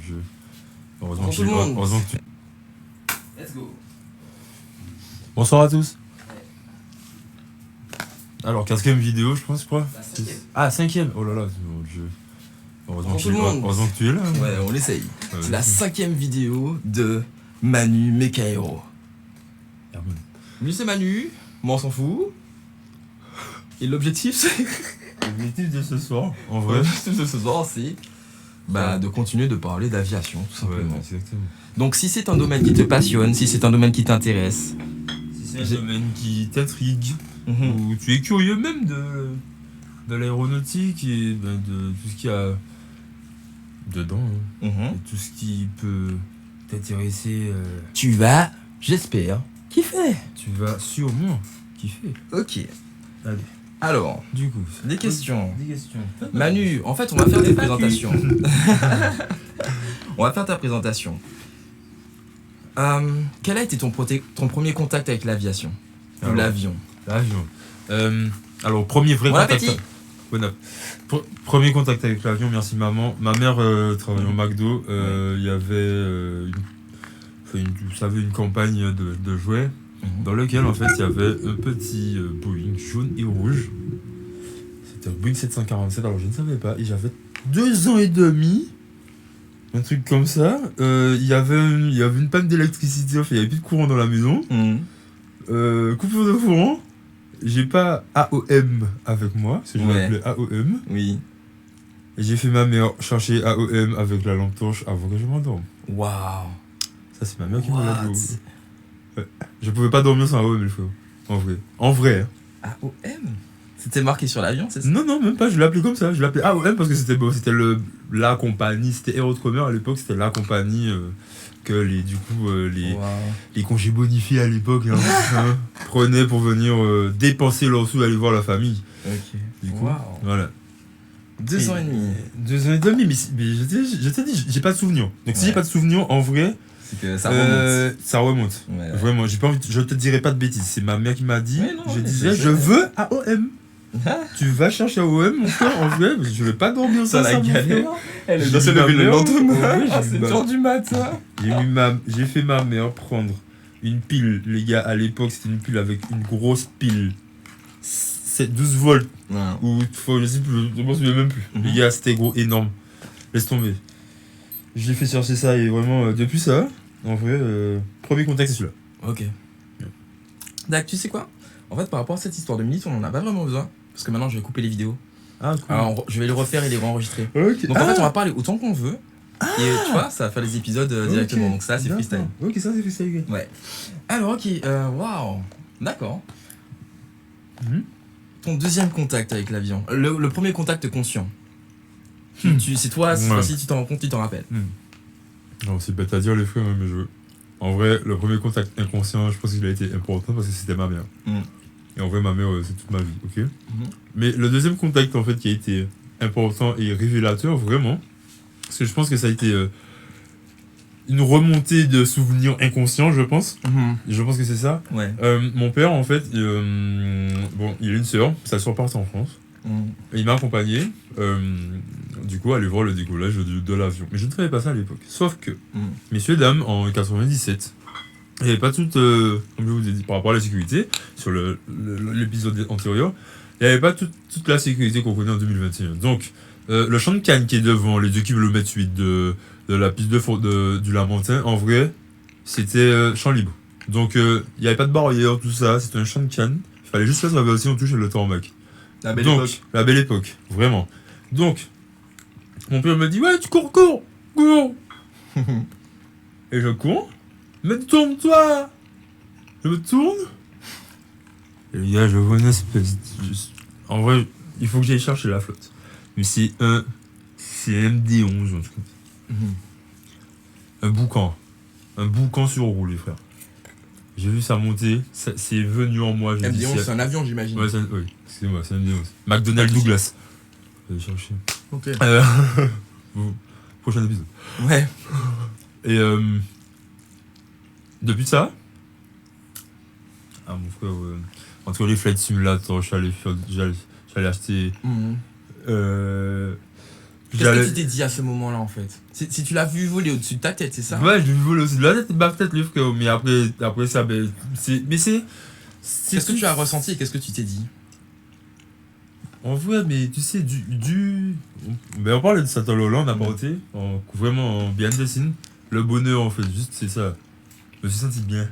Dieu. Bonjour tout le monde. Heureusement que tu... Let's go. Bonsoir à tous. Alors, 4ème vidéo, je pense, quoi. La 5e. Ah, 5ème. Oh là là, mon Dieu. Bonjour tout le monde. Heureusement que tu es là. Hein. Ouais, on essaye. Ouais, C'est la 5e vidéo de Manu Mekaero. Lui c'est Manu, moi on s'en fout. Et l'objectif c'est... L'objectif de ce soir, en vrai. L'objectif de ce soir c'est... de continuer de parler d'aviation, tout simplement. Ouais, exactement. Donc si c'est un domaine qui te passionne, si c'est un domaine qui t'intéresse... Si c'est un domaine qui t'intrigue, ou tu es curieux même de l'aéronautique et de tout ce qu'il y a dedans, hein, et tout ce qui peut t'intéresser, tu vas, j'espère, kiffer. tu vas sûrement kiffer. Ok. Allez, Alors, du coup, des questions. Des questions. Manu, en fait on va faire tes présentations. On va faire ta présentation. Quel a été ton premier contact avec l'aviation? Ou Alors, l'avion? L'avion. Alors, premier vrai Bon contact. appétit. Bon app- Premier contact avec l'avion, merci maman. Ma mère travaillait au McDo. Il y avait vous savez, une campagne de jouets dans lequel en fait il y avait un petit Boeing jaune et rouge. C'était un Boeing 747, alors je ne savais pas. Et j'avais 2 ans et demi. Un truc comme ça. Il y avait une panne d'électricité, enfin, il n'y avait plus de courant dans la maison. Coupure de courant. J'ai pas AOM avec moi, parce que je l'appelais AOM. Oui. Et j'ai fait ma mère chercher AOM avec la lampe torche avant que je m'endorme. Waouh. Ça, c'est ma mère qui m'a dit. Ouais. Je pouvais pas dormir sans AOM, le frère. En vrai. En vrai. AOM? C'était marqué sur l'avion, c'est ça? Non, même pas, je l'appelais comme ça. Je l'appelais AOM parce que c'était la compagnie, c'était Aerotromer à l'époque, c'était la compagnie que les congés bonifiés à l'époque prenaient pour venir dépenser leurs sous et aller voir la famille. Ok. Du coup, voilà. 2 ans et demi. 2 ans et demi, mais je t'ai dit, j'ai pas de souvenir. Donc si j'ai pas de souvenir, en vrai, c'est que ça remonte. Ça remonte. Ouais. Vraiment, j'ai pas envie, je te dirai pas de bêtises. C'est ma mère qui m'a dit. Ouais, non, je mais disais, c'est je veux AOM. Tu vas chercher AOM, mon frère, en vrai, parce que je vais pas dormir sans ça. La galère. Elle J'ai doit se mis ma lever le mère, lendemain ouais, à j'ai mis 7h du matin. J'ai fait ma mère prendre une pile, les gars, à l'époque, c'était une pile avec une grosse pile. C'est 12 volts. Ouais. Ou, je sais plus, je m'en souviens même plus. Les gars, c'était gros, énorme. Laisse tomber. J'ai fait chercher ça et vraiment, depuis ça, en vrai, premier contact, c'est celui-là. Ok. Dac, tu sais quoi? En fait, par rapport à cette histoire de minutes, on en a pas vraiment besoin. Parce que maintenant, je vais couper les vidéos. Ah, cool. Alors, je vais les refaire et les enregistrer. Ok. Donc, en fait, on va parler autant qu'on veut. Et tu vois, ça va faire les épisodes directement. Donc, ça, c'est freestyle. Ok, ça, c'est freestyle. Ouais. Alors, ok. Waouh. D'accord. Ton deuxième contact avec l'avion. Le premier contact conscient. C'est toi, si tu t'en rends compte, tu t'en rappelles. Non, c'est bête à dire, les frères, mais en vrai, le premier contact inconscient, je pense qu'il a été important parce que c'était ma mère. Et en vrai, ma mère, c'est toute ma vie, ok. Mais le deuxième contact, en fait, qui a été important et révélateur, vraiment, parce que je pense que ça a été une remontée de souvenirs inconscients, je pense. Je pense que c'est ça. Ouais. Mon père, en fait, il a une sœur, sa sœur part en France. Et il m'a accompagné, du coup, à aller voir le décollage de l'avion. Mais je ne savais pas ça à l'époque. Sauf que, messieurs, dames, en 97, il n'y avait pas toute, comme je vous ai dit, par rapport à la sécurité, sur l'épisode antérieur, il n'y avait pas toute la sécurité qu'on connaît en 2021. Donc, le champ de Cannes qui est devant les 2 km 8 de la piste du Lamentin, en vrai, c'était champ libre. Donc, il n'y avait pas de barrière, tout ça, c'était un champ de Cannes. Il fallait juste faire traverser, on touche le tarmac. La belle époque. La belle époque, vraiment. Donc, mon père me dit, ouais, tu cours. Et je cours. Mais tourne-toi. Je me tourne. Et les gars, je vois une espèce En vrai, il faut que j'aille chercher la flotte. Mais c'est MD11, un truc comme ça. Un boucan sur roue, les frères. J'ai vu ça monter, c'est venu en moi. MD11, c'est un avion, j'imagine. Ouais, oui, excusez-moi, c'est MD11. McDonnell Douglas. Je vais chercher. Ok. Prochain épisode. Ouais. Et depuis ça, mon frère, entre les flight simulators, j'allais acheter Qu'est-ce que tu t'es dit à ce moment-là en fait? Si tu l'as vu voler au-dessus de ta tête, c'est ça? Ouais, je l'ai vu voler au-dessus de la tête, bah peut-être le frère, mais après ça, ben, c'est. Mais c'est. Qu'est-ce que tu as ressenti et qu'est-ce que tu t'es dit? En vrai, mais tu sais, Ben, on parlait de ça tout à l'heure, on a porté, vraiment bien dessiné. Le bonheur, en fait, juste c'est ça. Je me suis senti bien.